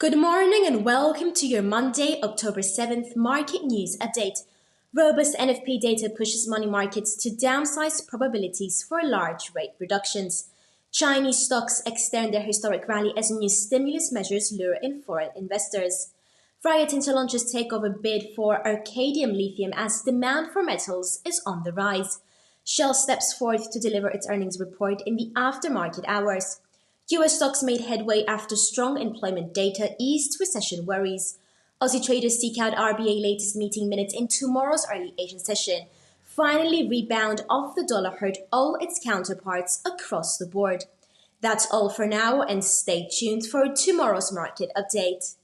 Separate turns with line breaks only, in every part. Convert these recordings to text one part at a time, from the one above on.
Good morning and welcome to your Monday, October 7th market news update. Robust NFP data pushes money markets to downsize probabilities for large rate reductions. Chinese stocks extend their historic rally as new stimulus measures lure in foreign investors. Rio Tinto launches takeover bid for Arcadium Lithium as demand for metals is on the rise. Shell steps forth to deliver its earnings report in the aftermarket hours. U.S. stocks made headway after strong employment data eased recession worries. Aussie traders seek out RBA latest meeting minutes in tomorrow's early Asian session. Finally, rebound of the dollar hurt all its counterparts across the board. That's all for now, and stay tuned for tomorrow's market update.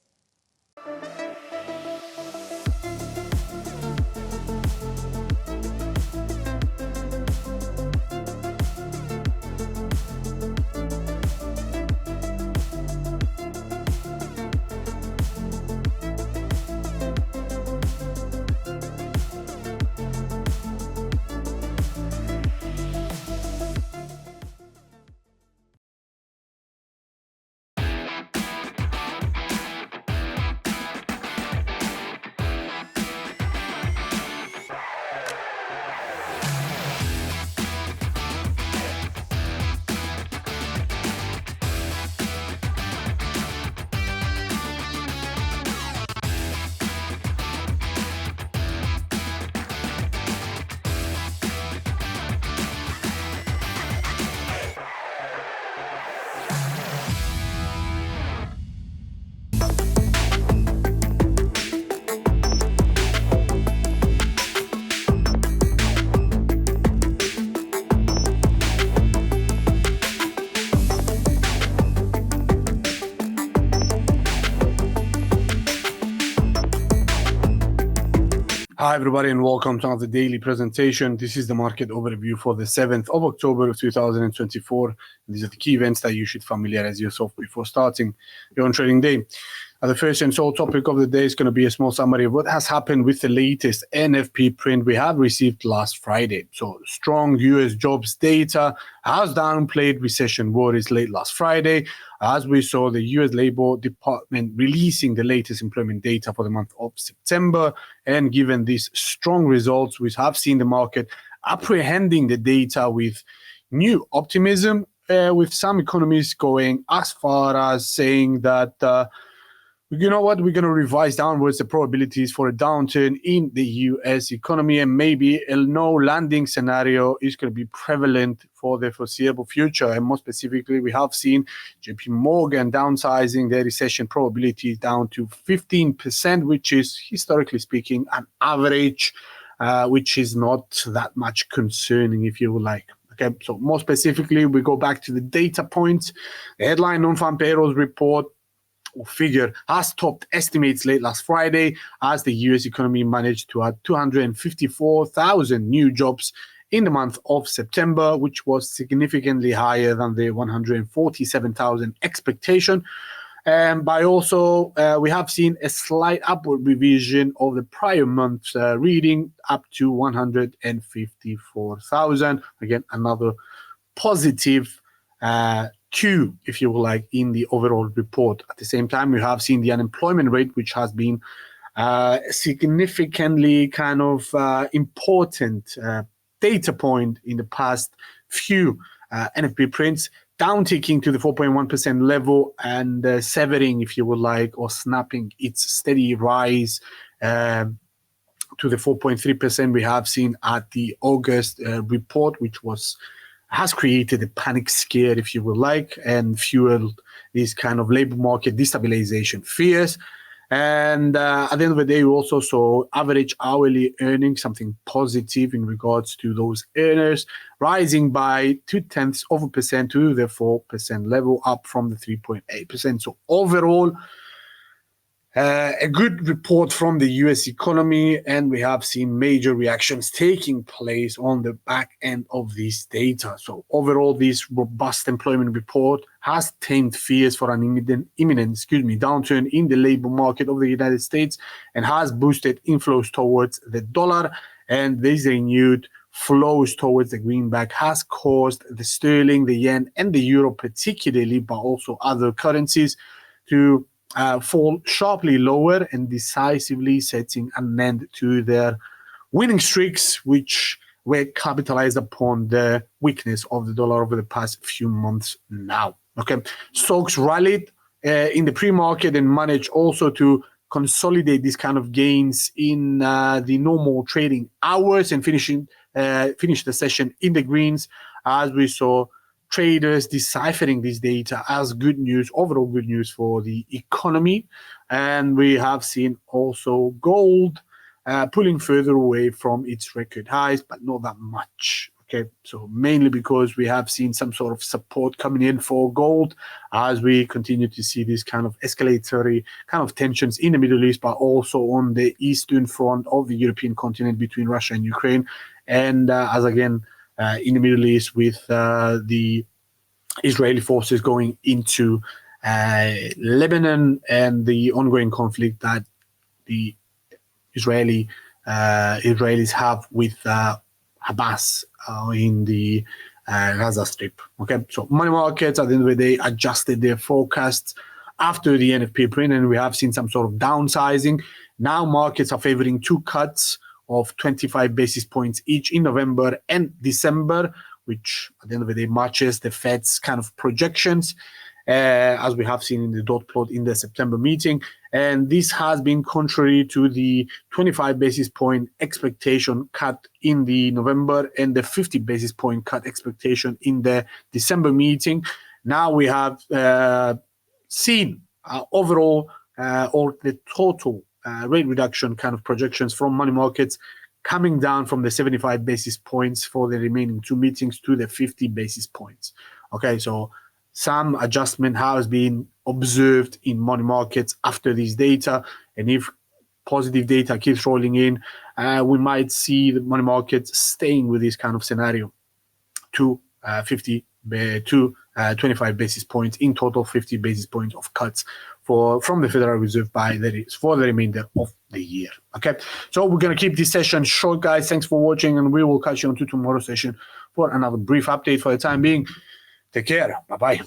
Hi everybody and welcome to another daily presentation. This is the market overview for the 7th of October of 2024. These are the key events that you should familiarize yourself before starting your own trading day. The first and sole topic of the day is going to be a small summary of what has happened with the latest NFP print we have received last Friday. So strong US jobs data has downplayed recession worries late last Friday, as we saw the US Labor Department releasing the latest employment data for the month of September. And given these strong results, we have seen the market apprehending the data with new optimism, with some economists going as far as saying that you know what, we're going to revise downwards the probabilities for a downturn in the US economy, and maybe a no landing scenario is going to be prevalent for the foreseeable future. And more specifically, we have seen JP Morgan downsizing their recession probability down to 15%, which is, historically speaking, an average, which is not that much concerning, if you would like. Okay, so more specifically, we go back to the data points. The headline non-farm payrolls report or figure has topped estimates late last Friday, as the US economy managed to add 254,000 new jobs in the month of September, which was significantly higher than the 147,000 expectation. And by also, we have seen a slight upward revision of the prior month's reading up to 154,000. Again, another positive Q, if you will like, in the overall report. At the same time, we have seen the unemployment rate, which has been significantly kind of important data point in the past few NFP prints, downticking to the 4.1% level and severing, if you would like, or snapping its steady rise to the 4.3% we have seen at the August report, which has created a panic scare, if you would like, and fueled these kind of labor market destabilization fears. And at the end of the day, we also saw average hourly earnings, something positive in regards to those earners, rising by 0.2% to the 4% level, up from the 3.8%. So overall, a good report from the US economy, and we have seen major reactions taking place on the back end of this data. So overall, this robust employment report has tamed fears for an imminent downturn in the labor market of the United States and has boosted inflows towards the dollar, and these renewed flows towards the greenback has caused the sterling, the yen, and the euro particularly, but also other currencies, to fall sharply lower and decisively setting an end to their winning streaks, which were capitalized upon the weakness of the dollar over the past few months now. Okay, stocks rallied in the pre-market and managed also to consolidate these kind of gains in the normal trading hours and finish the session in the greens, as we saw traders deciphering this data as good news, overall good news for the economy. And we have seen also gold pulling further away from its record highs, but not that much. Okay, so mainly because we have seen some sort of support coming in for gold as we continue to see this kind of escalatory kind of tensions in the Middle East, but also on the eastern front of the European continent between Russia and Ukraine. And as again, in the Middle East with the Israeli forces going into Lebanon and the ongoing conflict that the Israelis have with Hamas in the Gaza Strip. Okay, so money markets at the end of the day adjusted their forecasts after the NFP print, and we have seen some sort of downsizing. Now markets are favoring 2 cuts of 25 basis points each in November and December, which at the end of the day matches the Fed's kind of projections, as we have seen in the dot plot in the September meeting. And this has been contrary to the 25 basis point expectation cut in the November and the 50 basis point cut expectation in the December meeting. Now we have seen overall or the total rate reduction kind of projections from money markets coming down from the 75 basis points for the remaining 2 meetings to the 50 basis points. Okay, so some adjustment has been observed in money markets after these data, and if positive data keeps rolling in, we might see the money markets staying with this kind of scenario to 25 basis points in total, 50 basis points of cuts from the Federal Reserve for the remainder of the year. Okay, so we're going to keep this session short, guys. Thanks for watching, and we will catch you on to tomorrow's session for another brief update. For the time being, take care. Bye-bye.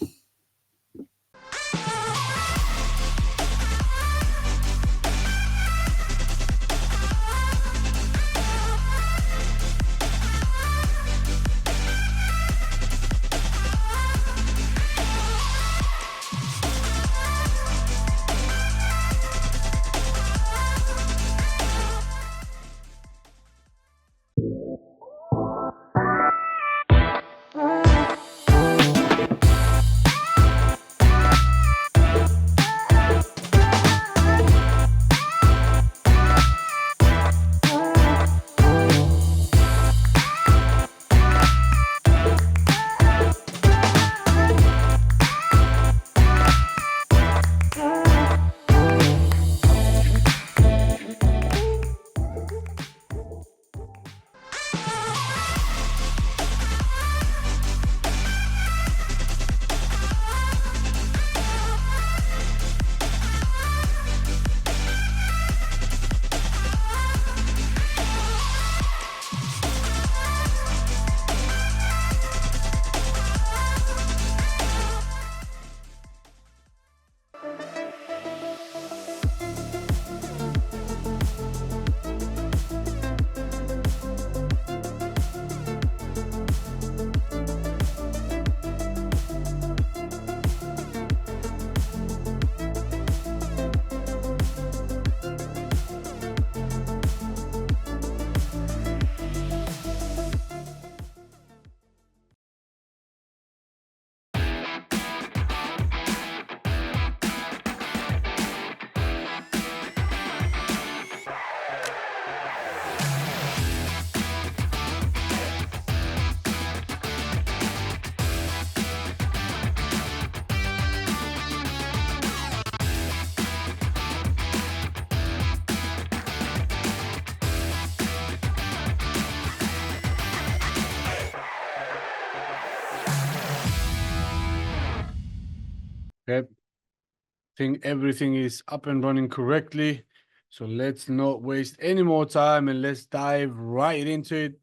Okay, I think everything is up and running correctly. So let's not waste any more time and let's dive right into it.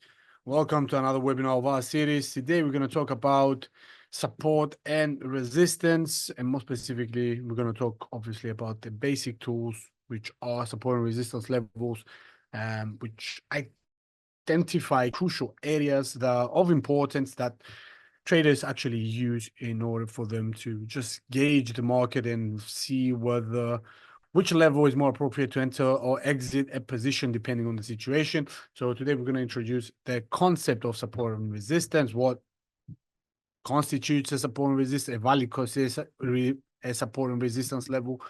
Welcome to another webinar of our series. Today we're going to talk about support and resistance. And more specifically, we're going to talk obviously about the basic tools, which are support and resistance levels, which identify crucial areas that are of importance that traders actually use in order for them to just gauge the market and see which level is more appropriate to enter or exit a position depending on the situation. So today we're going to introduce the concept of support and resistance, what constitutes a support and resistance, a valid a support and resistance level.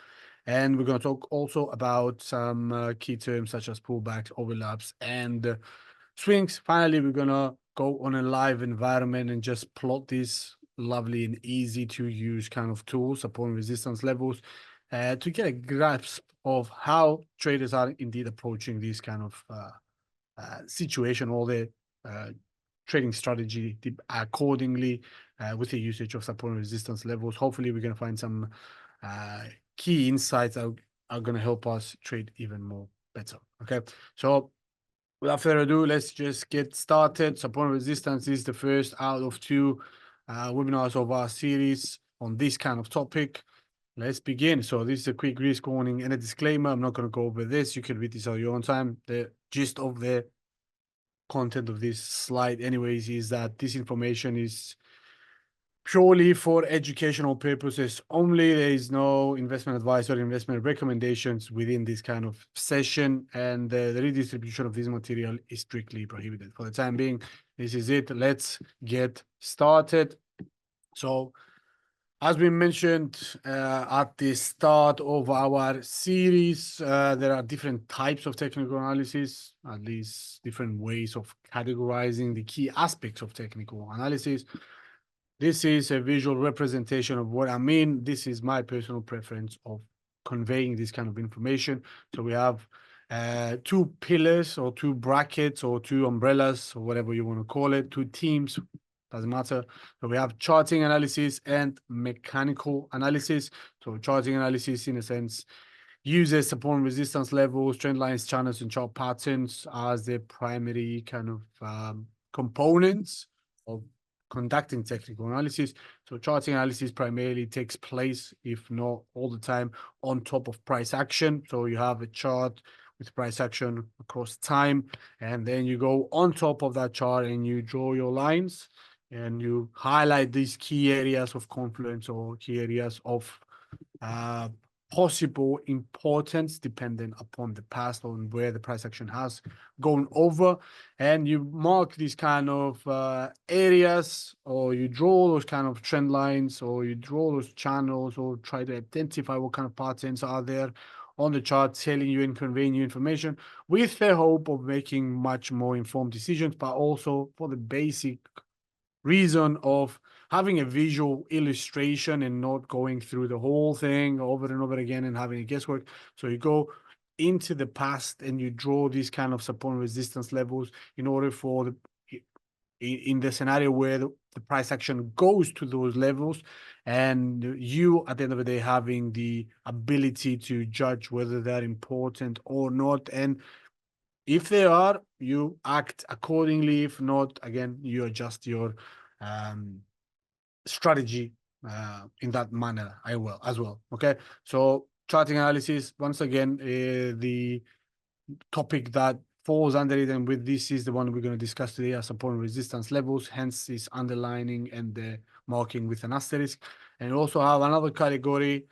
And we're going to talk also about some key terms such as pullbacks, overlaps, and swings. Finally, we're going to go on a live environment and just plot these lovely and easy to use kind of tools, support and resistance levels, to get a grasp of how traders are indeed approaching this kind of situation or the trading strategy accordingly with the usage of support and resistance levels. Hopefully, we're going to find some key insights that are going to help us trade even more better. Okay, so without further ado, let's just get started. Support and resistance is the first out of two webinars of our series on this kind of topic. Let's begin. So this is a quick risk warning and a disclaimer. I'm not going to go over this. You can read this on your own time. The gist of the content of this slide anyways is that this information is purely for educational purposes only. There is no investment advice or investment recommendations within this kind of session, and the redistribution of this material is strictly prohibited. For the time being, this is it. Let's get started. So as we mentioned at the start of our series, there are different types of technical analysis, at least different ways of categorizing the key aspects of technical analysis. This is a visual representation of what I mean. This is my personal preference of conveying this kind of information. So we have two pillars or two brackets or two umbrellas or whatever you want to call it, two teams, doesn't matter. So we have charting analysis and mechanical analysis. So charting analysis, in a sense, uses support and resistance levels, trend lines, channels, and chart patterns as the primary kind of components of conducting technical analysis. So charting analysis primarily takes place, if not all the time, on top of price action. So you have a chart with price action across time, and then you go on top of that chart and you draw your lines and you highlight these key areas of confluence or key areas of possible importance depending upon the past on where the price action has gone over, and you mark these kind of areas, or you draw those kind of trend lines, or you draw those channels, or try to identify what kind of patterns are there on the chart, telling you and conveying you information with the hope of making much more informed decisions, but also for the basic reason of having a visual illustration and not going through the whole thing over and over again and having a guesswork. So you go into the past and you draw these kind of support and resistance levels in order for in the scenario where the price action goes to those levels, and you at the end of the day having the ability to judge whether they're important or not, and if they are, you act accordingly. If not, again, you adjust your strategy in that manner as well. Okay, so charting analysis, once again, the topic that falls under it, and with this is the one we're going to discuss today, are support and resistance levels, hence this underlining and the marking with an asterisk. And we also have another category,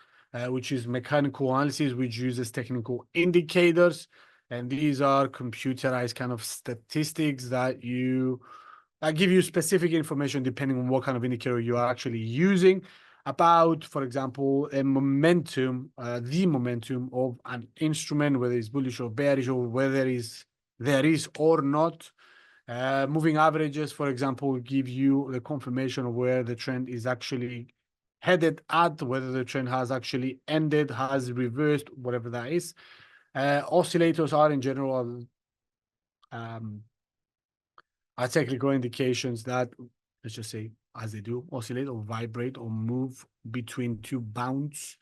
which is mechanical analysis, which uses technical indicators. And these are computerized kind of statistics that give you specific information depending on what kind of indicator you are actually using about, for example, a momentum, the momentum of an instrument, whether it's bullish or bearish, or whether there is or not. Moving averages, for example, will give you the confirmation of where the trend is actually headed at, whether the trend has actually ended, has reversed, whatever that is. Oscillators are in general are technical indications that, let's just say, as they do, oscillate or vibrate or move between two bounds.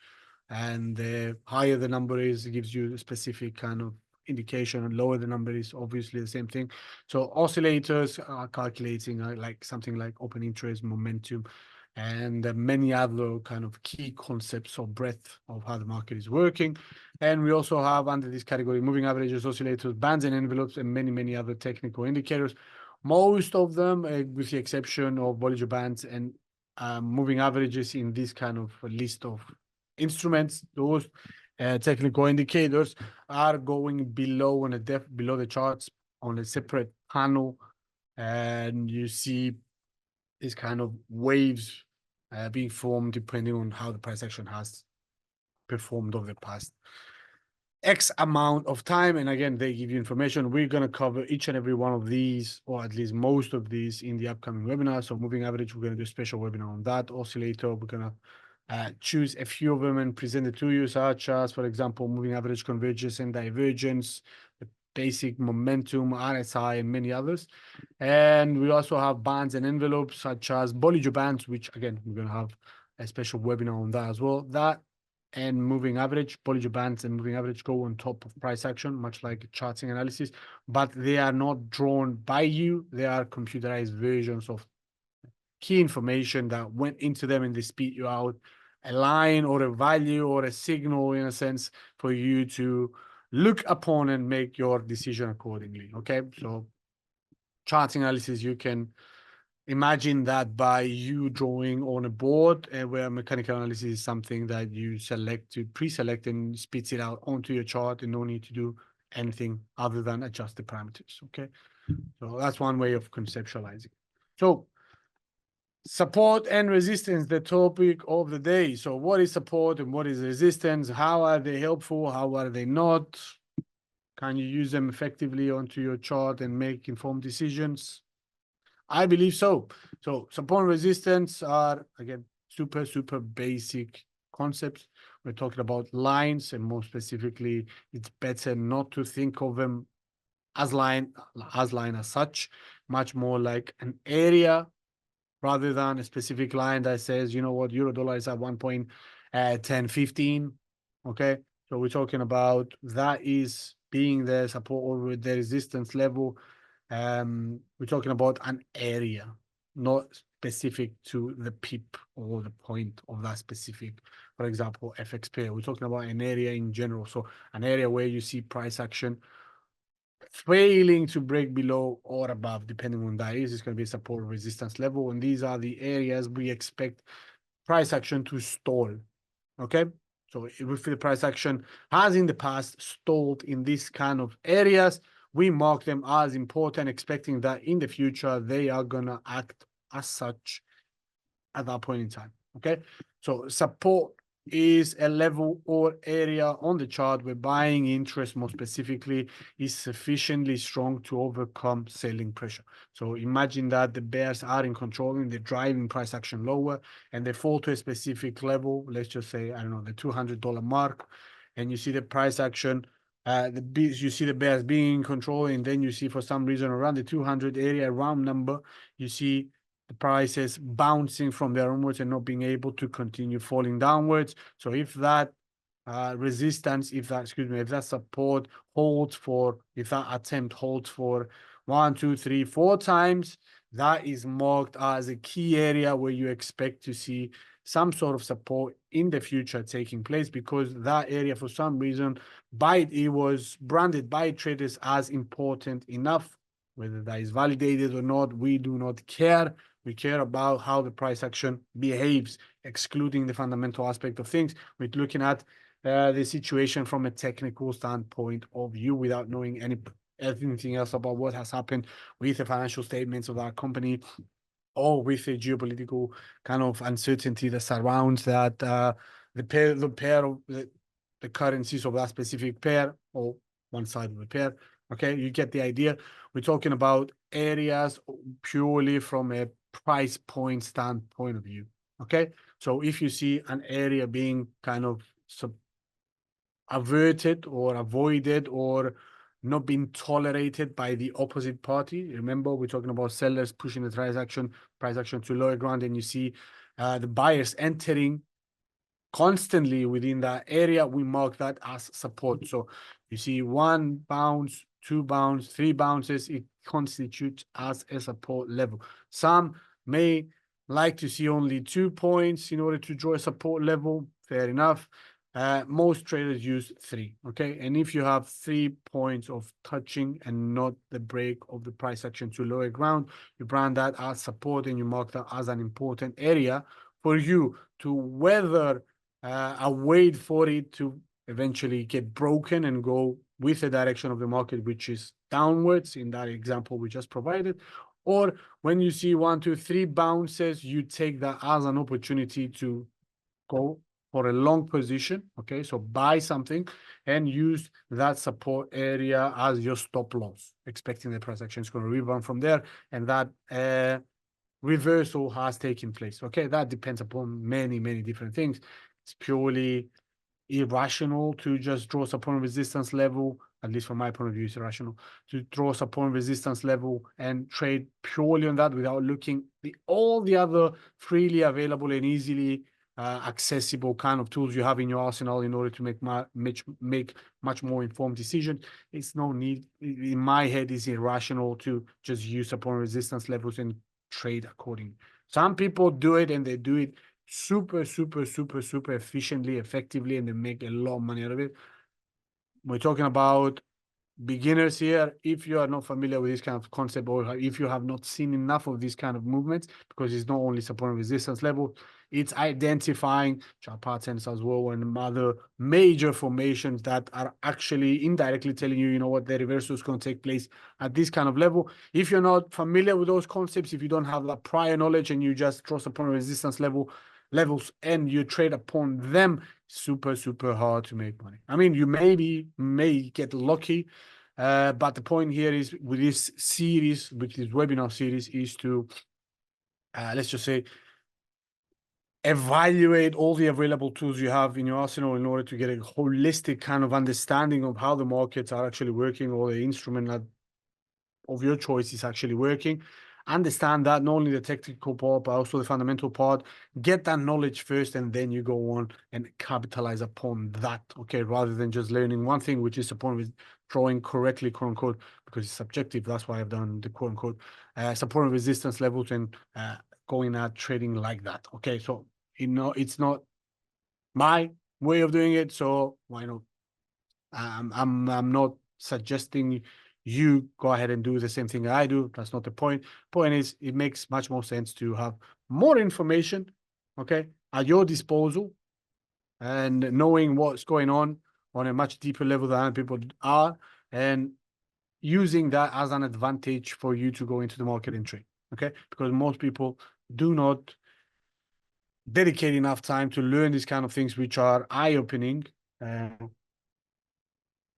And the higher the number is, it gives you a specific kind of indication, and lower the number is obviously the same thing. So oscillators are calculating like something like open interest, momentum, and many other kind of key concepts or breadth of how the market is working. And we also have under this category moving averages, oscillators, bands and envelopes, and many other technical indicators. Most of them, with the exception of Bollinger Bands and moving averages in this kind of list of instruments, those technical indicators are going below on a below the charts on a separate panel, and you see these kind of waves being formed depending on how the price action has performed over the past X amount of time. And again, they give you information. We're going to cover each and every one of these, or at least most of these, in the upcoming webinar. So moving average, we're going to do a special webinar on that. Oscillator, we're going to choose a few of them and present it to you, such as, for example, moving average convergence and divergence, the basic momentum, RSI, and many others. And we also have bands and envelopes, such as Bollinger Bands, which, again, we're going to have a special webinar on that as well. That and moving average, Bollinger Bands and moving average go on top of price action, much like charting analysis, but they are not drawn by you. They are computerized versions of key information that went into them, and they spit you out a line or a value or a signal, in a sense, for you to look upon and make your decision accordingly. Okay, so charting analysis, you can imagine that by you drawing on a board, where mechanical analysis is something that you select to pre-select and spits it out onto your chart, and no need to do anything other than adjust the parameters. Okay, so that's one way of conceptualizing. So support and resistance, the topic of the day. So what is support and what is resistance? How are they helpful? How are they not? Can you use them effectively onto your chart and make informed decisions? I believe so. So support and resistance are, again, super basic concepts. We're talking about lines, and more specifically, it's better not to think of them as line as such, much more like an area rather than a specific line that says, you know what, euro dollar is at 1.1015. Okay, so we're talking about that is being the support over the resistance level. We're talking about an area, not specific to the pip or the point of that specific, for example, FX pair. We're talking about an area in general. So an area where you see price action failing to break below or above, depending on that is, it's going to be a support resistance level. And these are the areas we expect price action to stall. Okay, so if the price action has in the past stalled in these kind of areas, we mark them as important, expecting that in the future they are gonna act as such at that point in time. Okay, so support is a level or area on the chart where buying interest, more specifically, is sufficiently strong to overcome selling pressure. So imagine that the bears are in control and they're driving price action lower, and they fall to a specific level, let's just say, I don't know, the $200 mark, and you see the price action, you see the bears being in control, and then you see for some reason around the 200 area, round number, you see the prices bouncing from there onwards and not being able to continue falling downwards. So if that resistance, if that support holds for, if that attempt holds for 1, 2, 3, 4 times, that is marked as a key area where you expect to see some sort of support in the future taking place, because that area, for some reason, it was branded by traders as important enough. Whether that is validated or not, we do not care. We care about how the price action behaves, excluding the fundamental aspect of things. We're looking at the situation from a technical standpoint of view, without knowing anything else about what has happened with the financial statements of that company, or with the geopolitical kind of uncertainty that surrounds that, the pair of the currencies of that specific pair, or one side of the pair. Okay, you get the idea. We're talking about areas purely from a price point standpoint of view. Okay, so if you see an area being kind of averted or avoided or not being tolerated by the opposite party, remember we're talking about sellers pushing the price action to lower ground, and you see the buyers entering constantly within that area, we mark that as support. So you see 1 bounce, 2 bounce, 3 bounces, it constitutes as a support level. Some may like to see only 2 points in order to draw a support level. Fair enough. Most traders use 3, okay? And if you have 3 points of touching and not the break of the price action to lower ground, you brand that as support and you mark that as an important area for you to weather and wait for it to eventually get broken and go with the direction of the market, which is downwards in that example we just provided. Or when you see 1, 2, 3 bounces, you take that as an opportunity to go for a long position, okay? So buy something and use that support area as your stop loss, expecting the price action is going to rebound from there, and that reversal has taken place, okay? That depends upon many, many different things. It's purely irrational to just draw support and resistance level, at least from my point of view, it's irrational to draw support and resistance level and trade purely on that without looking at all the other freely available and easily accessible kind of tools you have in your arsenal in order to make much more informed decision. It's no need, in my head, it's irrational to just use support and resistance levels and trade accordingly. Some people do it and they do it super efficiently, effectively, and they make a lot of money out of it. We're talking about beginners here. If you are not familiar with this kind of concept, or if you have not seen enough of these kind of movements, because it's not only support and resistance level, it's identifying chart patterns as well and other major formations that are actually indirectly telling you, you know what, the reversal is going to take place at this kind of level. If you're not familiar with those concepts, if you don't have that prior knowledge and you just draw support and resistance levels and you trade upon them, super hard to make money. I mean, you may get lucky, but the point here is with this series, with this webinar series, is to let's just say evaluate all the available tools you have in your arsenal in order to get a holistic kind of understanding of how the markets are actually working, or the instrument that of your choice is actually working. Understand that, not only the technical part, but also the fundamental part. Get that knowledge first, and then you go on and capitalize upon that, okay? Rather than just learning one thing, which is support with drawing correctly, quote unquote, because it's subjective. That's why I've done the quote unquote support and resistance levels and going at trading like that, okay? So, you know, it's not my way of doing it, so why not? I'm not suggesting you go ahead and do the same thing I do. That's not the point. Point is, it makes much more sense to have more information, okay, at your disposal, and knowing what's going on a much deeper level than people are, and using that as an advantage for you to go into the market and trade, okay? Because most people do not dedicate enough time to learn these kind of things, which are eye-opening,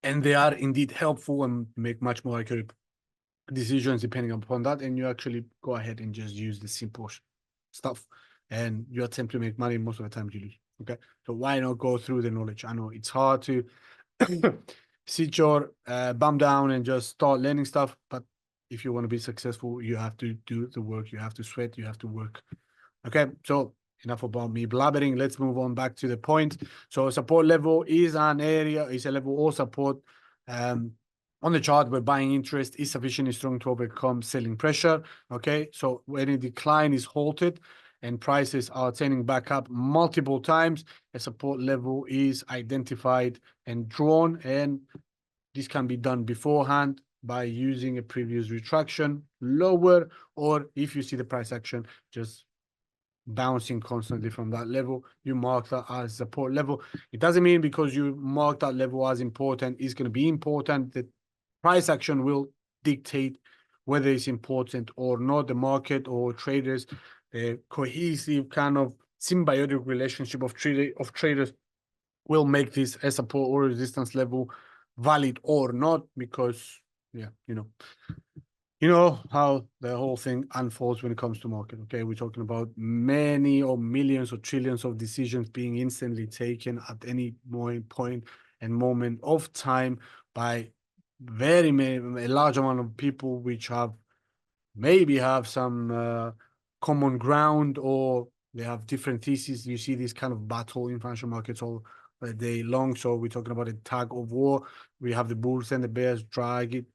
and they are indeed helpful and make much more accurate decisions depending upon that. And you actually go ahead and just use the simple stuff, and you attempt to make money. Most of the time you lose, okay? So why not go through the knowledge? I know it's hard to sit your bum down and just start learning stuff, but if you want to be successful, you have to do the work, you have to sweat, you have to work, okay? So enough about me blabbering. Let's move on back to the point. So support level is an area, is a level or support on the chart where buying interest is sufficiently strong to overcome selling pressure, okay? So when a decline is halted and prices are turning back up multiple times, a support level is identified and drawn, and this can be done beforehand by using a previous retraction lower, or if you see the price action just bouncing constantly from that level, you mark that as support level. It doesn't mean because you mark that level as important, it's going to be important. The price action will dictate whether it's important or not. The market or traders, the cohesive kind of symbiotic relationship of traders will make this a support or resistance level valid or not, because you know how the whole thing unfolds when it comes to market, okay? We're talking about many or millions or trillions of decisions being instantly taken at any point and moment of time by a large amount of people, which maybe have some common ground, or they have different theses. You see this kind of battle in financial markets all day long. So we're talking about a tug of war. We have the bulls and the bears drag it,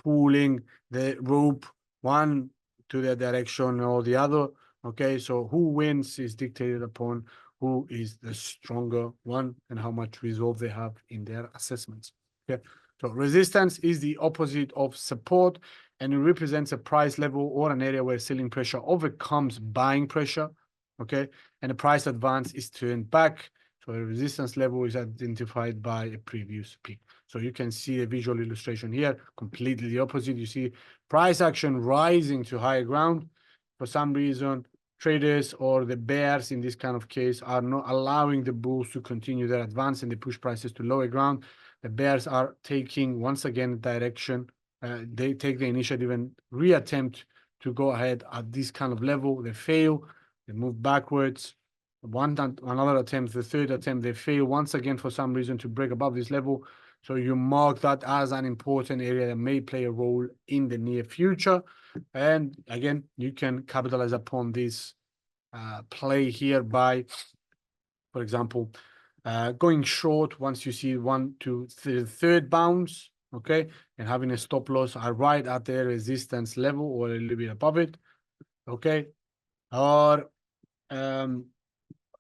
pulling the rope. One to their direction or the other. Okay, so who wins is dictated upon who is the stronger one and how much resolve they have in their assessments. Okay, so resistance is the opposite of support, and it represents a price level or an area where selling pressure overcomes buying pressure. Okay, and the price advance is turned back. So a resistance level is identified by a previous peak. So you can see a visual illustration here, completely the opposite. You see price action rising to higher ground. For some reason, traders or the bears in this kind of case are not allowing the bulls to continue their advance, and they push prices to lower ground. The bears are taking once again direction. They take the initiative and reattempt to go ahead at this kind of level. They fail. They move backwards. Another attempt, the third attempt, they fail once again for some reason to break above this level. So you mark that as an important area that may play a role in the near future. And again, you can capitalize upon this play here by, for example, going short once you see 1 to the third bounce, okay, and having a stop loss right at the resistance level or a little bit above it, okay, or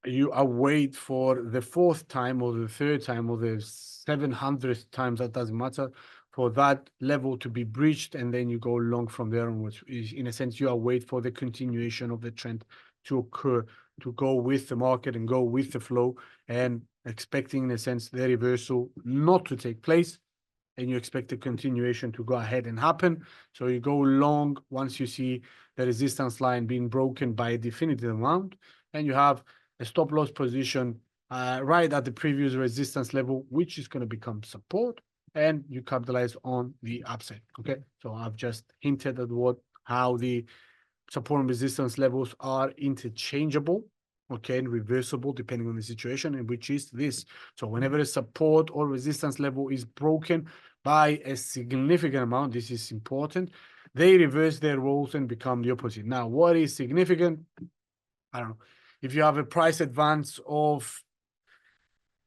you await for the fourth time or the third time or the 700th times, that doesn't matter, for that level to be breached, and then you go long from there onwards. In a sense, you await for the continuation of the trend to occur, to go with the market and go with the flow, and expecting, in a sense, the reversal not to take place, and you expect the continuation to go ahead and happen. So you go long once you see the resistance line being broken by a definitive amount, and you have a stop loss position right at the previous resistance level, which is going to become support, and you capitalize on the upside. Okay, so I've just hinted at how the support and resistance levels are interchangeable, okay, and reversible depending on the situation, and which is this. So whenever a support or resistance level is broken by a significant amount, this is important, they reverse their roles and become the opposite. Now, what is significant? I don't know. If you have a price advance of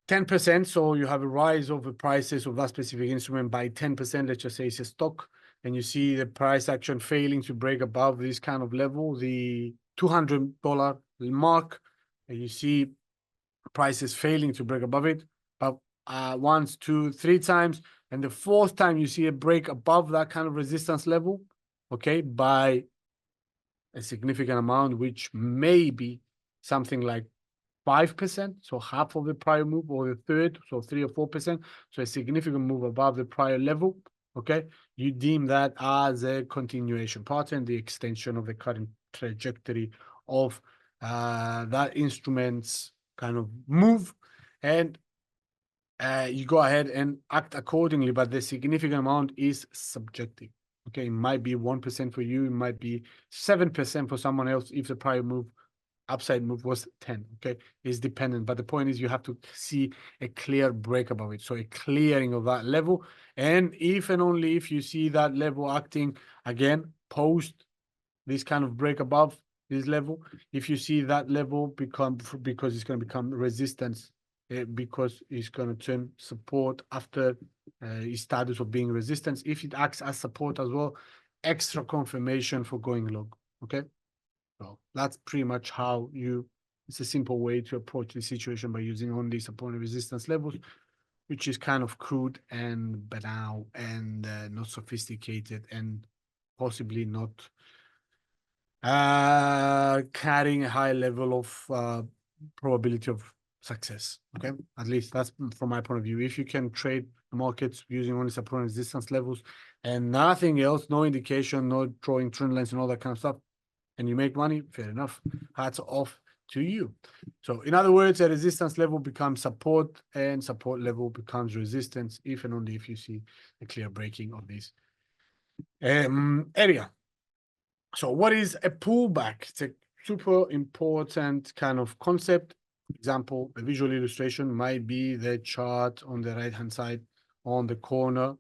10%, so you have a rise of the prices of that specific instrument by 10%, let's just say it's a stock, and you see the price action failing to break above this kind of level, the $200 mark, and you see prices failing to break above it, but once, two, three times, and the fourth time you see a break above that kind of resistance level, okay, by a significant amount, which may be something like 5%, so half of the prior move, or the third, so 3 or 4%, so a significant move above the prior level, okay, you deem that as a continuation pattern, the extension of the current trajectory of that instrument's kind of move, and you go ahead and act accordingly, but the significant amount is subjective. Okay, it might be 1% for you, it might be 7% for someone else if the prior move, upside move, was 10. Okay, it's dependent, but the point is you have to see a clear break above it, so a clearing of that level, and if and only if you see that level acting again post this kind of break above this level, if you see that level become, because it's going to become resistance, because it's going to turn support after its status of being resistance, if it acts as support as well, extra confirmation for going long. Okay, so that's pretty much how it's a simple way to approach the situation by using only support and resistance levels, which is kind of crude and banal and not sophisticated, and possibly not carrying a high level of probability of success. Okay, at least that's from my point of view. If you can trade the markets using only support and resistance levels and nothing else, no indication, no drawing trend lines and all that kind of stuff, and you make money, fair enough, hats off to you. So in other words, a resistance level becomes support and support level becomes resistance if and only if you see a clear breaking of this area. So what is a pullback? It's a super important kind of concept. For example, a visual illustration might be the chart on the right-hand side on the corner.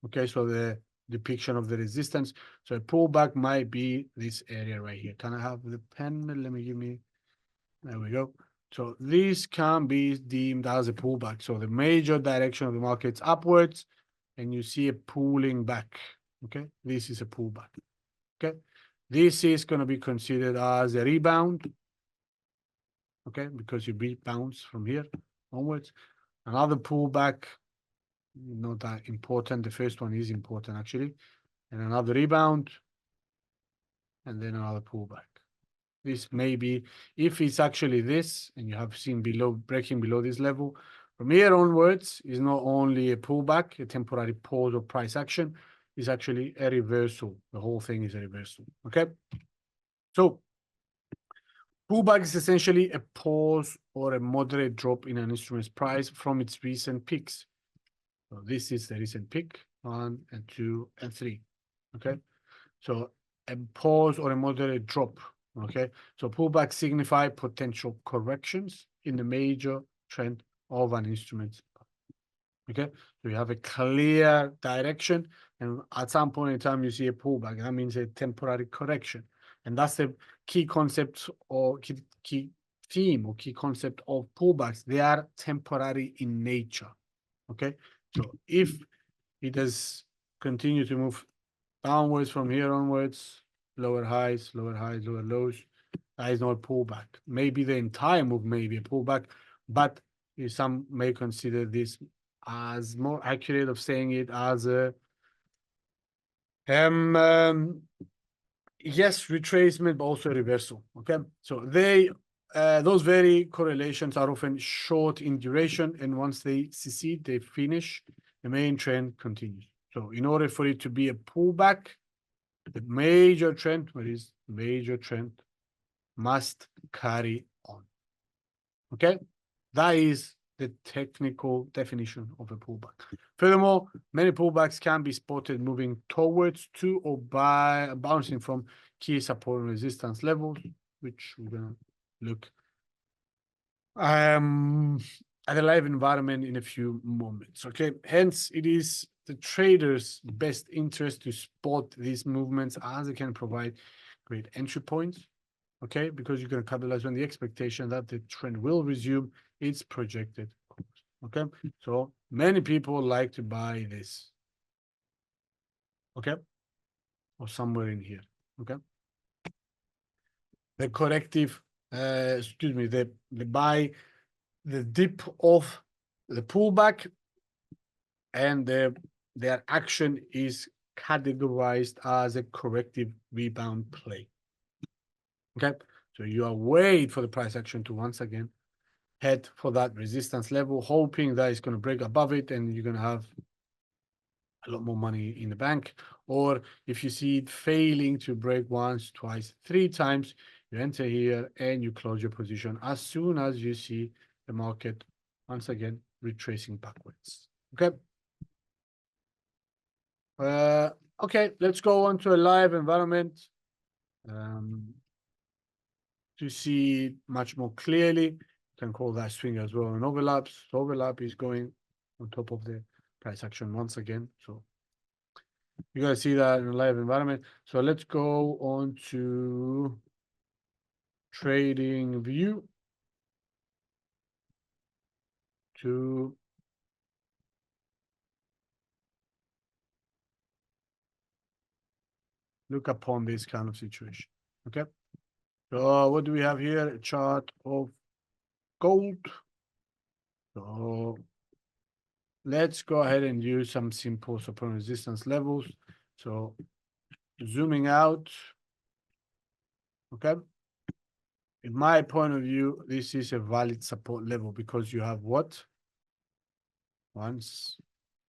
Okay, so the depiction of the resistance. So a pullback might be this area right here. Can I have the pen? There we go. So this can be deemed as a pullback. So the major direction of the market's upwards, and you see a pulling back. Okay, this is a pullback. Okay. This is going to be considered as a rebound, okay, because you bounce from here onwards. Another pullback, not that important. The first one is important actually. And another rebound, and then another pullback. This may be, if it's actually this, and you have seen below, breaking below this level, from here onwards is not only a pullback, a temporary pause of price action, is actually a reversal. The whole thing is a reversal, okay? So pullback is essentially a pause or a moderate drop in an instrument's price from its recent peaks. So this is the recent peak, 1 and 2 and 3, okay? So a pause or a moderate drop, okay? So pullback signify potential corrections in the major trend of an instrument, okay? So you have a clear direction, and at some point in time you see a pullback. That means a temporary correction, and that's the key concept or key theme or key concept of pullbacks. They are temporary in nature, okay? So if it does continue to move downwards from here onwards, lower highs, lower lows, that is not a pullback. Maybe the entire move may be a pullback, but some may consider this as more accurate of saying it as a yes, retracement, but also reversal. Okay, so those very correlations are often short in duration, and once they succeed, they finish, the main trend continues. So in order for it to be a pullback, the major trend, what is major trend, must carry on. Okay, that is the technical definition of a pullback. Furthermore, many pullbacks can be spotted moving towards to or by bouncing from key support and resistance levels, which we're gonna look at the live environment in a few moments. Okay, hence it is the trader's best interest to spot these movements as it can provide great entry points. Okay, because you're going to capitalize on the expectation that the trend will resume its projected course. Okay, so many people like to buy this. Okay, or somewhere in here. Okay, the corrective, excuse me, the buy the dip of the pullback, and their action is categorized as a corrective rebound play. Okay, so you are waiting for the price action to once again head for that resistance level, hoping that it's going to break above it and you're going to have a lot more money in the bank. Or if you see it failing to break once, twice, 3 times, you enter here and you close your position as soon as you see the market once again retracing backwards. Okay. Okay, let's go on to a live environment to see much more clearly. You can call that swing as well an overlap. So overlap is going on top of the price action once again. So you guys see that in a live environment. So let's go on to trading view to look upon this kind of situation. Okay. So what do we have here? A chart of gold. So let's go ahead and use some simple support resistance levels. So zooming out. Okay. In my point of view, this is a valid support level because you have what? Once,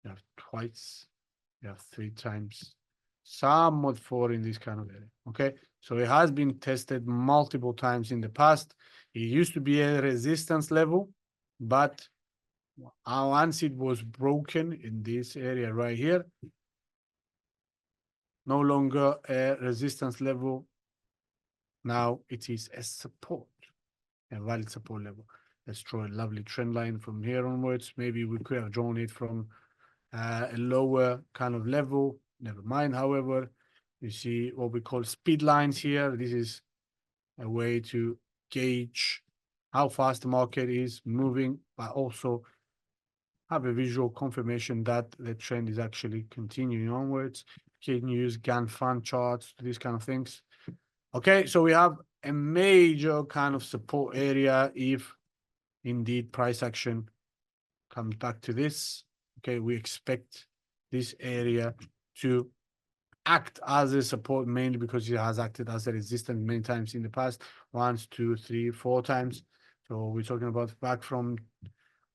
you have twice, you have 3 times, somewhat 4 in this kind of area. Okay, so it has been tested multiple times in the past. It used to be a resistance level, but once it was broken in this area right here, no longer a resistance level. Now it is a support, a valid support level. Let's draw a lovely trend line from here onwards. Maybe we could have drawn it from a lower kind of level. Never mind. However, you see what we call speed lines here. This is a way to gauge how fast the market is moving, but also have a visual confirmation that the trend is actually continuing onwards. You can use Gann fan charts, these kind of things. Okay, so we have a major kind of support area if indeed price action comes back to this. Okay, we expect this area to act as a support mainly because it has acted as a resistance many times in the past, once, two, three, four times. So we're talking about back from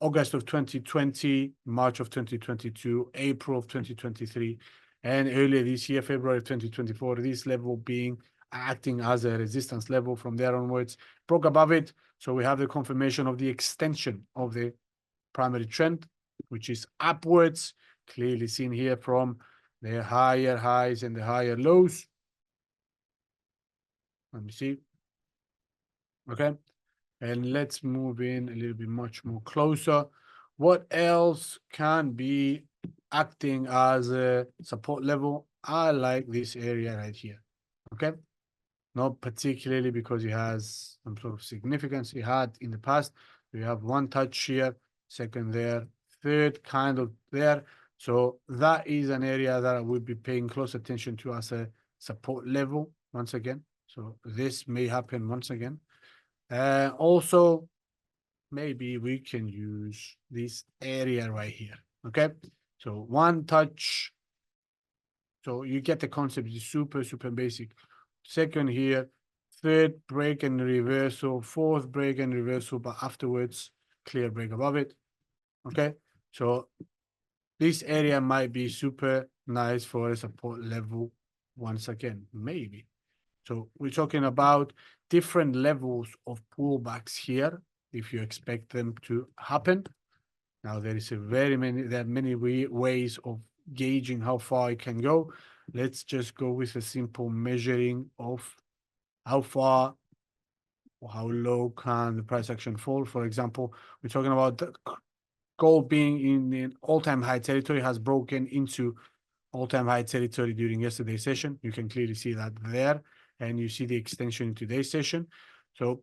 August of 2020, March of 2022, April of 2023, and earlier this year, February of 2024, this level being acting as a resistance level. From there onwards, broke above it. So we have the confirmation of the extension of the primary trend, which is upwards, clearly seen here from the higher highs and the higher lows. Let me see. Okay. And let's move in a little bit much more closer. What else can be acting as a support level? I like this area right here. Okay. Not particularly because it has some sort of significance it had in the past. We have one touch here, second there, third kind of there. So that is an area that I would be paying close attention to as a support level once again. So this may happen once again. Also, maybe we can use this area right here. Okay. So one touch. So you get the concept. It's super, super basic. Second here, third break and reversal, fourth break and reversal, but afterwards, clear break above it. Okay. So this area might be super nice for a support level once again, maybe. So we're talking about different levels of pullbacks here, if you expect them to happen. Now there are many ways of gauging how far it can go. Let's just go with a simple measuring of how far or how low can the price action fall. For example, we're talking about the gold being in an all-time high territory, has broken into all-time high territory during yesterday's session. You can clearly see that there, and you see the extension in today's session. So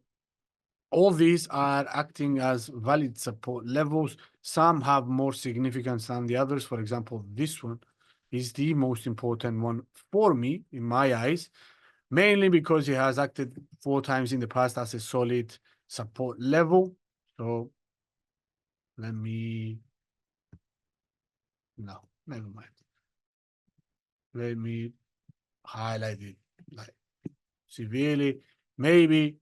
all these are acting as valid support levels. Some have more significance than the others. For example, this one is the most important one for me, in my eyes, mainly because it has acted 4 times in the past as a solid support level. So let me, no, never mind. Let me highlight it like severely. Maybe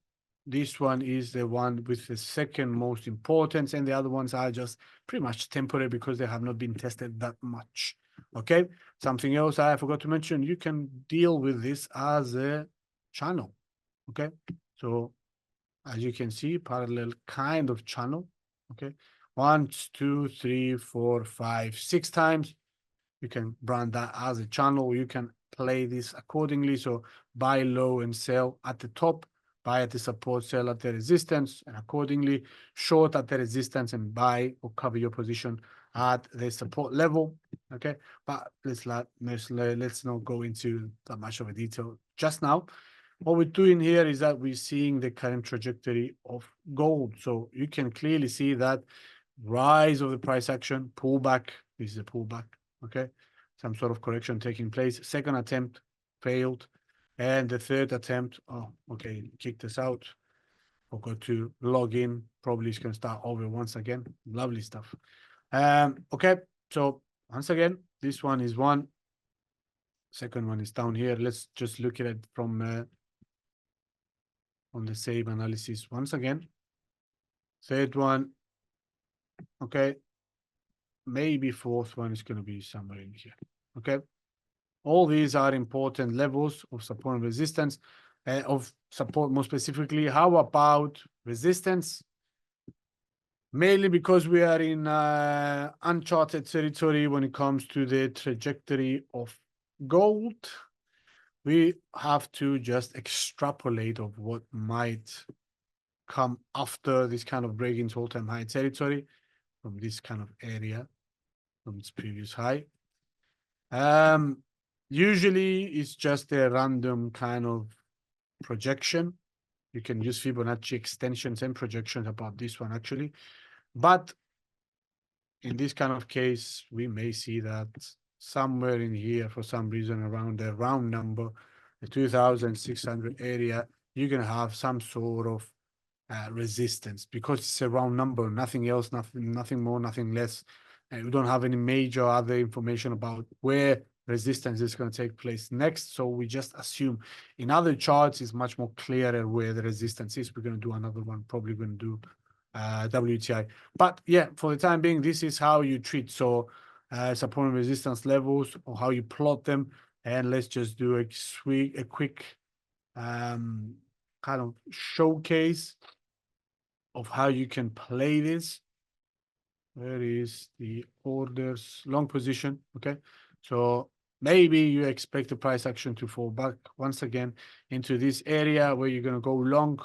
this one is the one with the second most importance, and the other ones are just pretty much temporary because they have not been tested that much. Okay. Something else I forgot to mention, you can deal with this as a channel. Okay. So as you can see, parallel kind of channel. Okay. 1, 2, 3, 4, 5, 6 times. You can brand that as a channel. You can play this accordingly. So buy low and sell at the top, buy at the support, sell at the resistance, and accordingly short at the resistance and buy or cover your position at the support level. Okay, but let's not go into that much of a detail just now. What we're doing here is that we're seeing the current trajectory of gold. So you can clearly see that rise of the price action, pullback. This is a pullback. Okay, some sort of correction taking place. Second attempt failed, and the third attempt, oh, okay, kicked us out. Forgot to log in. Probably it's gonna start over once again. Lovely stuff. Okay, so once again, this one is one. Second one is down here. Let's just look at it from on the same analysis once again. Third one, okay. Maybe fourth one is going to be somewhere in here. Okay. All these are important levels of support and resistance, of support more specifically. How about resistance? Mainly because we are in uncharted territory when it comes to the trajectory of gold. We have to just extrapolate of what might come after this kind of break into all-time high territory from this kind of area, from its previous high. Usually it's just a random kind of projection. You can use Fibonacci extensions and projections about this one actually. But in this kind of case, we may see that somewhere in here, for some reason, around the round number, the 2,600 area, you're going to have some sort of resistance, because it's a round number, nothing else, nothing more, nothing less. And we don't have any major other information about where resistance is going to take place next. So we just assume. In other charts, it's much more clearer where the resistance is. We're going to do another one, probably going to do WTI. But yeah, for the time being, this is how you treat. So support and resistance levels, or how you plot them. And let's just do a quick kind of showcase of how you can play this. Where is the orders long position? Okay, so maybe you expect the price action to fall back once again into this area where you're going to go long.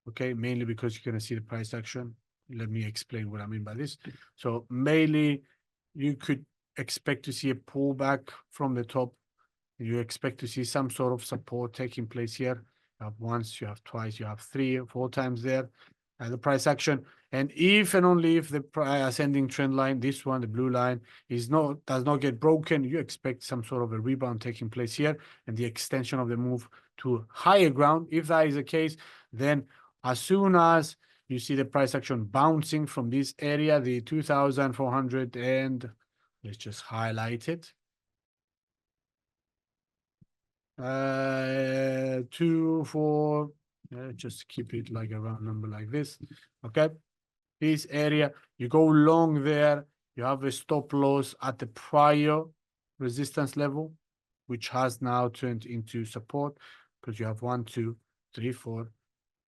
Okay, mainly because you're going to see the price action. Let me explain what I mean by this. So mainly you could expect to see a pullback from the top. You expect to see some sort of support taking place here. You have once, you have twice, you have 3 or 4 times there. The price action, and if and only if the ascending trend line, this one, the blue line, does not get broken, you expect some sort of a rebound taking place here, and the extension of the move to higher ground. If that is the case, then as soon as you see the price action bouncing from this area, the 2,400, and let's just highlight it. 2, 4, just keep it like a round number like this. Okay, this area, you go long there, you have a stop loss at the prior resistance level, which has now turned into support, because you have 1, 2, 3, 4,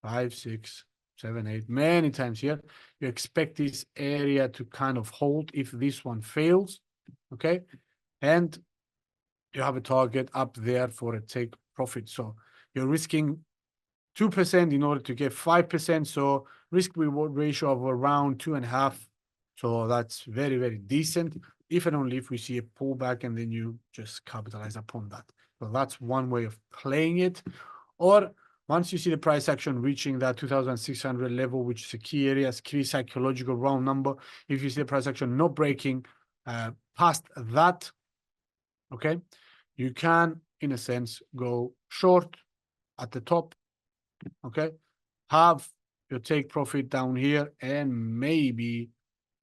5, 6, 7, 8, many times here. You expect this area to kind of hold if this one fails. Okay, and you have a target up there for a take profit. So you're risking 2% in order to get 5%. So risk reward ratio of around 2.5. So that's very, very decent. If and only if we see a pullback and then you just capitalize upon that. So that's one way of playing it. Or once you see the price action reaching that 2,600 level, which is a key area, it's key psychological round number. If you see the price action not breaking past that, okay, you can, in a sense, go short at the top, okay, have your take profit down here, and maybe,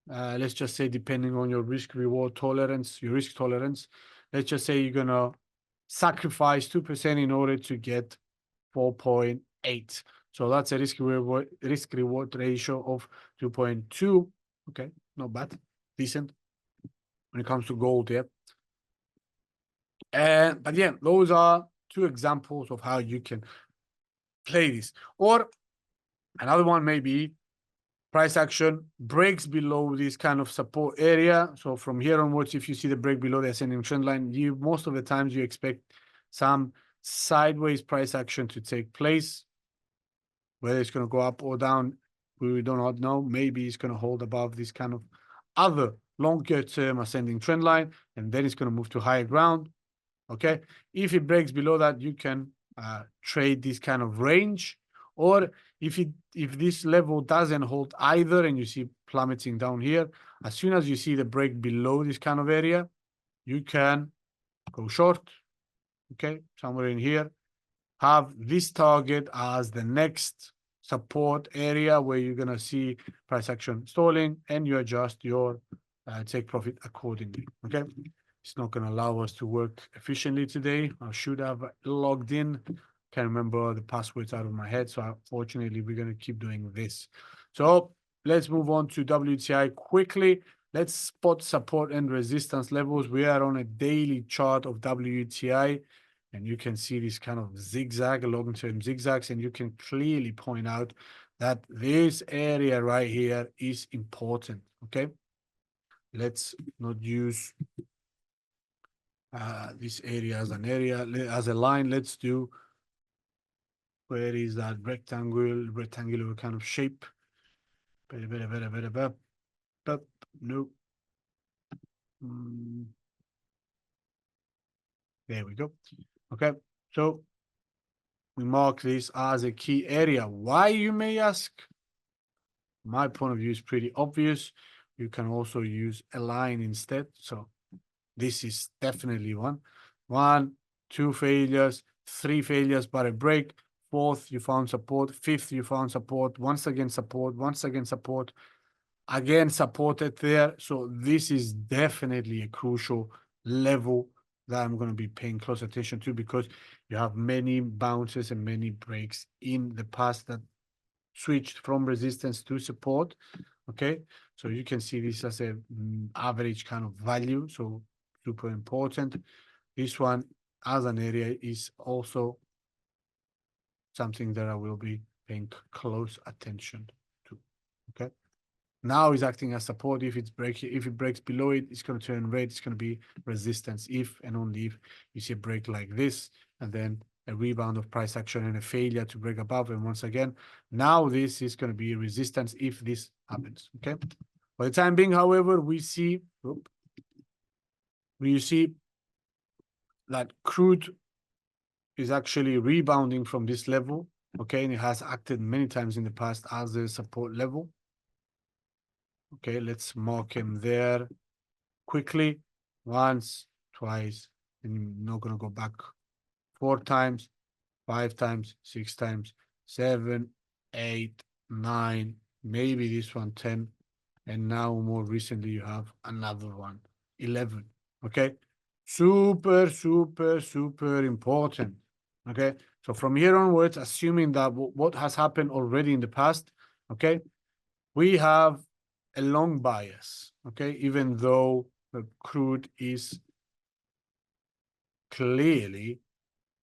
let's just say, depending on your risk reward tolerance, your risk tolerance, let's just say you're going to sacrifice 2% in order to get 4.8. So that's a risk reward ratio of 2.2. Okay, not bad, decent when it comes to gold here. But yeah, those are 2 examples of how you can play this. Or another one may be price action breaks below this kind of support area. So from here onwards, if you see the break below the ascending trend line, most of the times you expect some sideways price action to take place. Whether it's going to go up or down, we do not know. Maybe it's going to hold above this kind of other longer term ascending trend line, and then it's going to move to higher ground. Okay, if it breaks below that, you can trade this kind of range. Or if this level doesn't hold either and you see plummeting down here, as soon as you see the break below this kind of area, you can go short. Okay, somewhere in here, have this target as the next support area where you're going to see price action stalling, and you adjust your take profit accordingly. Okay, it's not going to allow us to work efficiently today. I should have logged in. Can't remember the passwords out of my head, so unfortunately we're going to keep doing this. So let's move on to WTI quickly. Let's spot support and resistance levels. We are on a daily chart of WTI, and you can see this kind of zigzag, long-term zigzags, and you can clearly point out that this area right here is important. Okay, let's not use this area as an area, as a line. Let's do, where is that rectangular kind of shape? No. There we go. Okay, so we mark this as a key area. Why, you may ask? My point of view is pretty obvious. You can also use a line instead. So this is definitely one, 2 failures, 3 failures but a break. Fourth, you found support. Fifth, you found support. Once again, support. Once again, support. Again, supported there. So this is definitely a crucial level that I'm going to be paying close attention to, because you have many bounces and many breaks in the past that switched from resistance to support. Okay, so you can see this as a average kind of value, so super important. This one as an area is also something that I will be paying close attention to. Okay, now it's acting as support. If it breaks below it, it's going to turn red. It's going to be resistance if and only if you see a break like this, and then a rebound of price action and a failure to break above. And once again, now this is going to be resistance if this happens. Okay. For the time being, however, we see that crude is actually rebounding from this level. Okay, and it has acted many times in the past as a support level. Okay, let's mark him there quickly. Once, twice, and you're not going to go back 4 times, 5 times, 6 times, 7, 8, 9, maybe this one 10, and now more recently you have another one 11. Okay, super important. Okay, so from here onwards, assuming that what has happened already in the past, okay, we have a long bias. Okay, even though the crude is clearly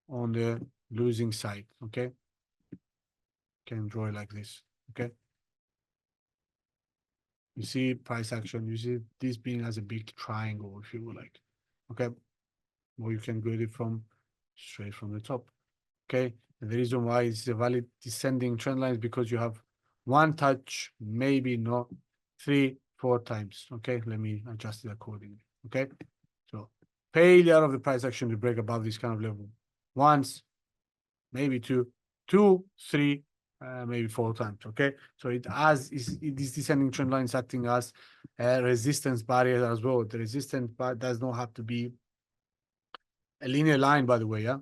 on the losing side. Okay, can draw it like this. Okay, you see price action, you see this being as a big triangle, if you would like. Okay, or you can get it from straight from the top. Okay, and the reason why it's a valid descending trend line is because you have one touch, maybe not 3, 4 times. Okay, let me adjust it accordingly. Okay, so failure of the price action to break above this kind of level once, maybe 2, 3, maybe 4 times. Okay, so this descending trend line is acting as a resistance barrier as well. The resistance bar does not have to be a linear line, by the way. Yeah,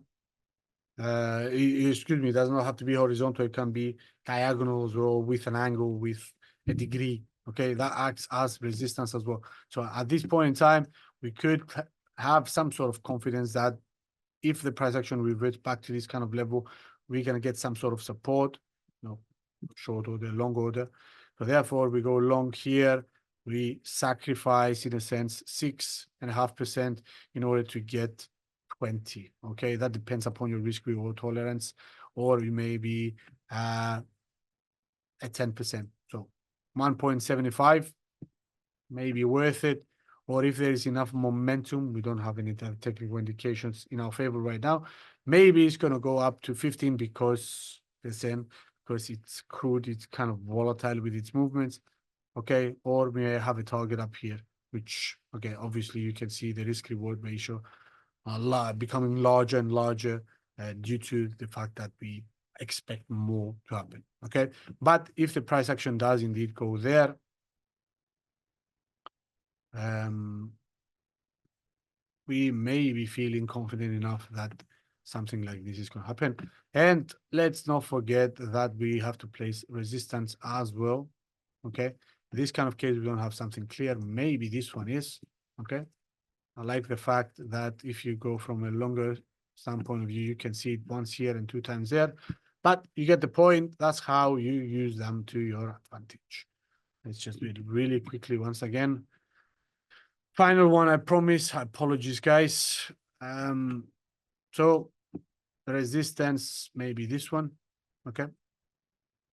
excuse me, it does not have to be horizontal. It can be diagonal as well, with an angle, with a degree. Okay, that acts as resistance as well. So at this point in time, we could have some sort of confidence that if the price action reverts back to this kind of level, we're going to get some sort of support, short order, long order. So therefore, we go long here. We sacrifice, in a sense, 6.5% in order to get 20. Okay, that depends upon your risk reward tolerance, or you may be at 10%. So 1.75 may be worth it. Or if there is enough momentum, we don't have any technical indications in our favor right now. Maybe it's going to go up to 15 because it's crude, it's kind of volatile with its movements. Okay, or we may have a target up here, which, okay, obviously you can see the risk reward ratio becoming larger and larger due to the fact that we expect more to happen. Okay, but if the price action does indeed go there, we may be feeling confident enough that something like this is going to happen. And let's not forget that we have to place resistance as well. Okay, in this kind of case, we don't have something clear. Maybe this one is. Okay, I like the fact that if you go from a longer standpoint of view, you can see it once here and 2 times there. But you get the point. That's how you use them to your advantage. Let's just do it really quickly once again. Final one, I promise. Apologies, guys. So the resistance may be this one. Okay.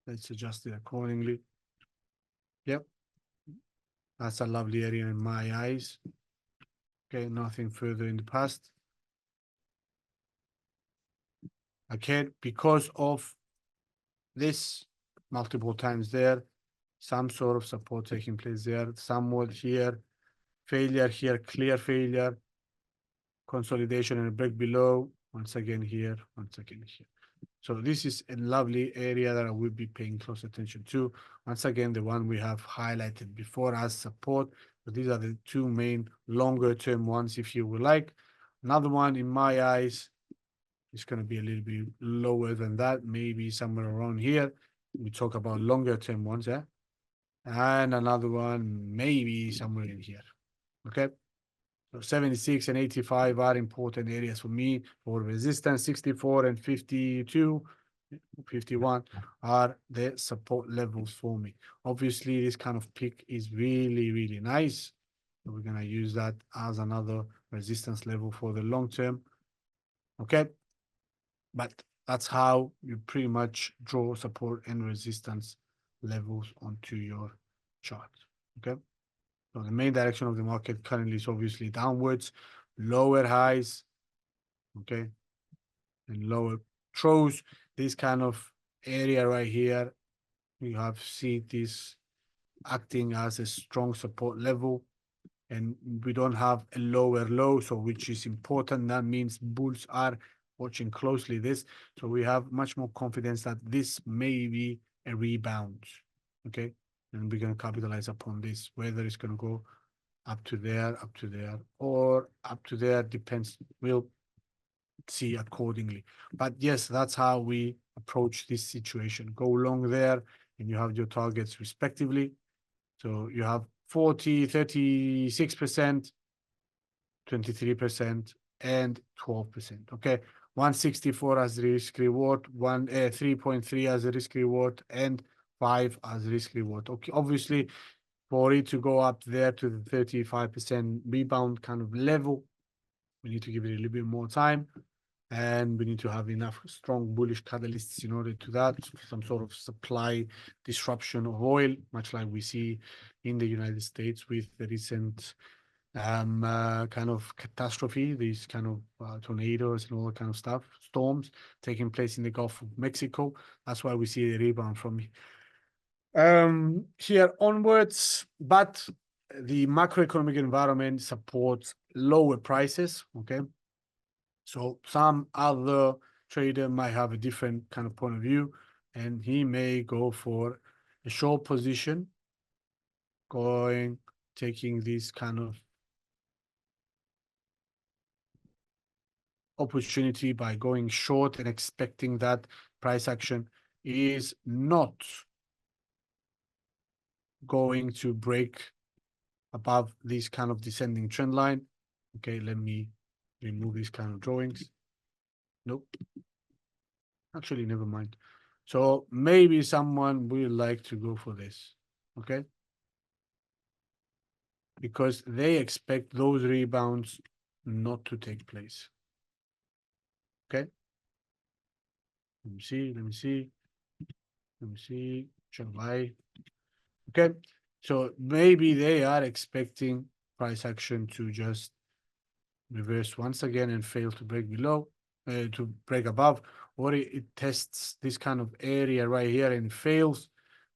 Let's adjust it accordingly. Yep. That's a lovely area in my eyes. Okay, nothing further in the past. Okay, because of this multiple times there, some sort of support taking place there, somewhat here, failure here, clear failure, consolidation and a break below, once again here, once again here. So this is a lovely area that I will be paying close attention to. Once again, the one we have highlighted before as support. So these are the 2 main longer term ones, if you would like. Another one in my eyes It's going to be a little bit lower than that, maybe somewhere around here. We talk about longer term ones, yeah? And another one, maybe somewhere in here, okay? So 76 and 85 are important areas for me for resistance. 64 and 52, 51 are the support levels for me. Obviously, this kind of peak is really, really nice. So we're going to use that as another resistance level for the long term. Okay. But that's how you pretty much draw support and resistance levels onto your chart. Okay. So the main direction of the market currently is obviously downwards, lower highs, okay, and lower throws. This kind of area right here, you have seen this acting as a strong support level, and we don't have a lower low, so which is important. That means bulls are watching closely this, so we have much more confidence that this may be a rebound, okay, and we're going to capitalize upon this. Whether it's going to go up to there, or up to there, depends. We'll see accordingly. But yes, that's how we approach this situation. Go long there, and you have your targets respectively. So you have 40, 36%, 23%, and 12%. Okay. 164 as risk reward, 3.3 as a risk reward, and 5 as risk reward. Okay. Obviously, for it to go up there to the 35% rebound kind of level, we need to give it a little bit more time, and we need to have enough strong bullish catalysts in order to that, some sort of supply disruption of oil, much like we see in the United States with the recent kind of catastrophe, these kind of tornadoes and all that kind of stuff, storms taking place in the Gulf of Mexico. That's why we see a rebound from here onwards, but the macroeconomic environment supports lower prices, okay? So some other trader might have a different kind of point of view, and he may go for a short position, taking this kind of opportunity by going short and expecting that price action is not going to break above this kind of descending trend line. Okay, let me remove these kind of drawings. Nope. Actually, never mind. So maybe someone will like to go for this. Okay. Because they expect those rebounds not to take place. Okay. Let me see. July. Okay. So maybe they are expecting price action to just reverse once again and fail to break below, to break above, or it tests this kind of area right here and fails.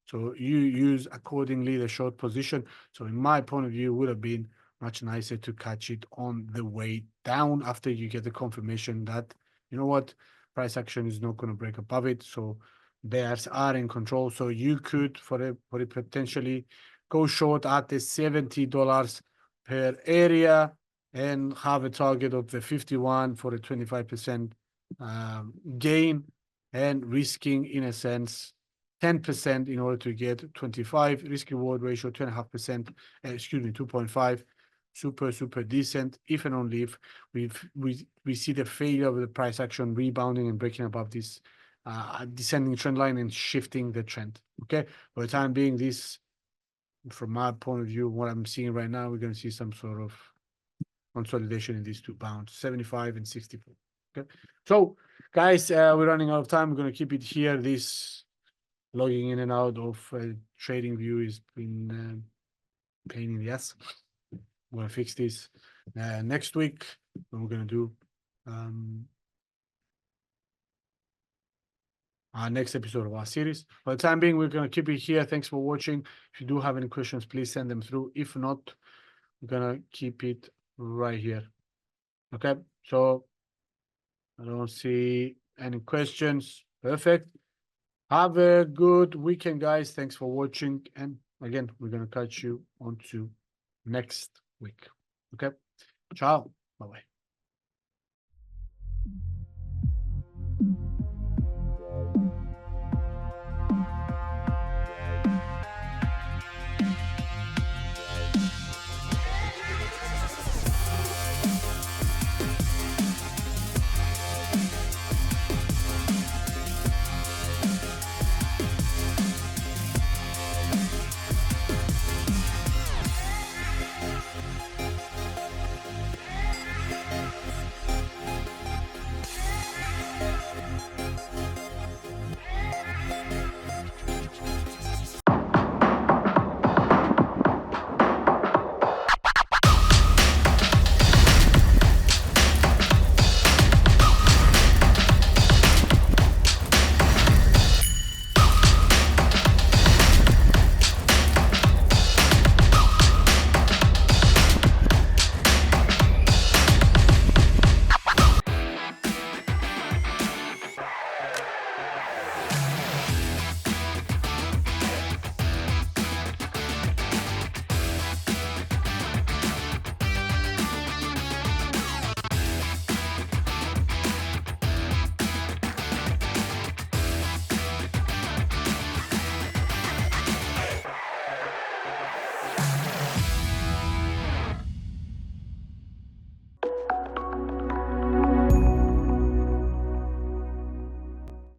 So you use accordingly the short position. So in my point of view, it would have been much nicer to catch it on the way down after you get the confirmation that, you know what, price action is not going to break above it. So bears are in control. So you could, for it potentially go short at the $70 per area and have a target of the 51 for a 25% gain, and risking, in a sense, 10% in order to get 25 risk reward ratio, 2.5%, 2.5, super decent. If and only if we see the failure of the price action rebounding and breaking above this descending trend line and shifting the trend. Okay, for the time being, this, from my point of view, what I'm seeing right now, we're going to see some sort of consolidation in these two bounds, 75 and 64. Okay, so guys, we're running out of time. We're going to keep it here. This logging in and out of trading view has been pain in the ass. We're going to fix this next week, when we're going to do our next episode of our series. For the time being, we're going to keep it here. Thanks for watching. If you do have any questions, please send them through. If not, we're going to keep it right here. Okay, so I don't see any questions. Perfect. Have a good weekend, guys. Thanks for watching. And again, we're going to catch you on to next week. Okay. Ciao. Bye-bye.